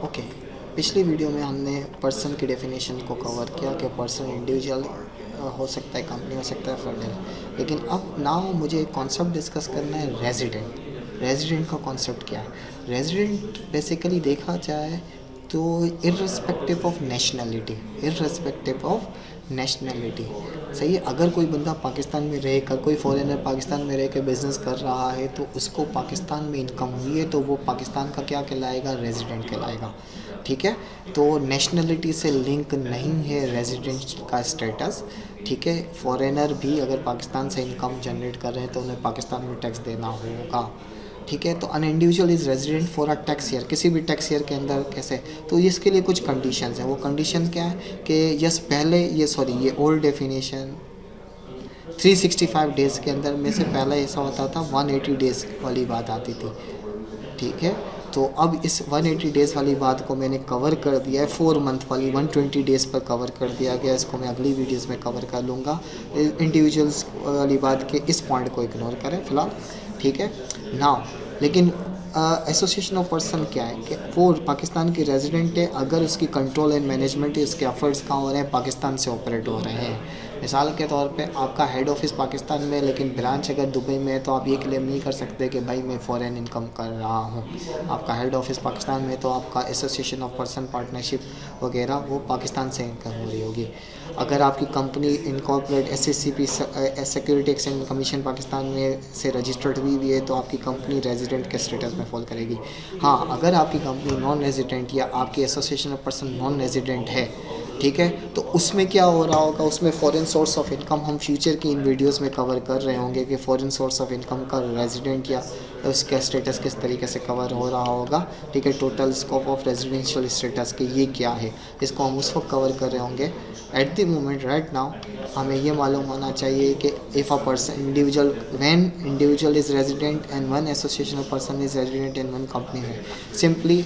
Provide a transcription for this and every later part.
Okay, पिछली video में हमने पर्सन की डेफिनेशन को कवर किया कि पर्सन इंडिविजुअल हो सकता है, कंपनी हो सकता है, फर्दर। लेकिन अब नाउ मुझे एक कॉन्सेप्ट डिस्कस करना है, रेजिडेंट। रेजिडेंट का कॉन्सेप्ट क्या है? रेजिडेंट बेसिकली देखा जाए तो irrespective of nationality, irrespective of nationality, सही है। अगर कोई बंदा पाकिस्तान में रह कर, कोई फॉरेनर पाकिस्तान में रह कर बिज़नेस कर रहा है तो उसको पाकिस्तान में इनकम हुई है तो वो पाकिस्तान का क्या कहलाएगा? रेजिडेंट कहलाएगा। ठीक है, तो नेशनलिटी से लिंक नहीं है रेजिडेंट का स्टेटस। ठीक है, फॉरेनर भी अगर पाकिस्तान से इनकम जनरेट कर रहे हैं तो उन्हें पाकिस्तान में टैक्स देना होगा। ठीक है, तो an individual is resident for a tax year, किसी भी टैक्स ईयर के अंदर कैसे, तो इसके लिए कुछ कंडीशंस हैं। वो कंडीशन क्या है कि यस, पहले ये ओल्ड डेफिनेशन 365 डेज़ के अंदर में से पहला ऐसा होता था 180 डेज़ वाली बात आती थी। ठीक है, तो अब इस 180 डेज़ वाली बात को मैंने कवर कर दिया है, 4 मंथ वाली 120 डेज़ पर कवर कर दिया गया। इसको मैं अगली वीडियोस में कवर कर लूँगा। इंडिविजुअल्स वाली बात के इस पॉइंट को इग्नोर करें फ़िलहाल। ठीक है नाउ, लेकिन एसोसिएशन ऑफ पर्सन क्या है कि वो पाकिस्तान की रेजिडेंट है अगर उसकी कंट्रोल एंड मैनेजमेंट इसके एफर्ट्स कहाँ हो रहे हैं? पाकिस्तान से ऑपरेट हो रहे हैं। मिसाल के तौर पे आपका हेड ऑफिस पाकिस्तान में लेकिन ब्रांच अगर दुबई में है तो आप ये क्लेम नहीं कर सकते कि भाई मैं फ़ॉरेन इनकम कर रहा हूँ। आपका हेड ऑफिस पाकिस्तान में तो आपका एसोसिएशन ऑफ पर्सन पार्टनरशिप वगैरह वो पाकिस्तान से इनकम हो रही होगी। अगर आपकी company incorporate SCCP security exchange commission Pakistan में से रजिस्टर्ड हुई है तो आपकी कंपनी रेजिडेंट के स्टेटस में फॉल करेगी। हाँ, अगर आपकी कंपनी नॉन रेजिडेंट या आपकी association of person non resident है, ठीक है, तो उसमें क्या हो रहा होगा? उसमें फॉरेन सोर्स ऑफ इनकम हम फ्यूचर की इन वीडियोस में कवर कर रहे होंगे कि फॉरेन सोर्स ऑफ इनकम का रेजिडेंट या उसका स्टेटस किस तरीके से कवर हो रहा होगा। ठीक है, total scope of residential status के ये क्या है, इसको हम उस वक्त कवर कर रहे होंगे। At the moment right now हमें ये मालूम होना चाहिए कि if a person individual, when individual is resident and one association of person is resident in one company है, सिंपली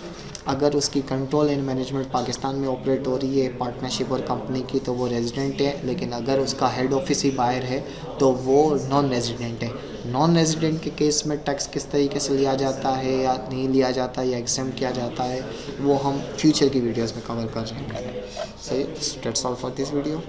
अगर उसकी कंट्रोल एंड मैनेजमेंट पाकिस्तान में ऑपरेट हो रही है पार्टनरशिप और कंपनी की तो वो रेजिडेंट है। लेकिन अगर उसका हेड ऑफिस ही बाहर है तो वो नॉन रेजिडेंट है। नॉन रेजिडेंट के केस में टैक्स किस तरीके से लिया जाता है या नहीं लिया जाता या एग्जेम्प्ट किया जाता है वो हम फ्यूचर की वीडियोस में कवर कर रहे हैं। सही, that's all for this video.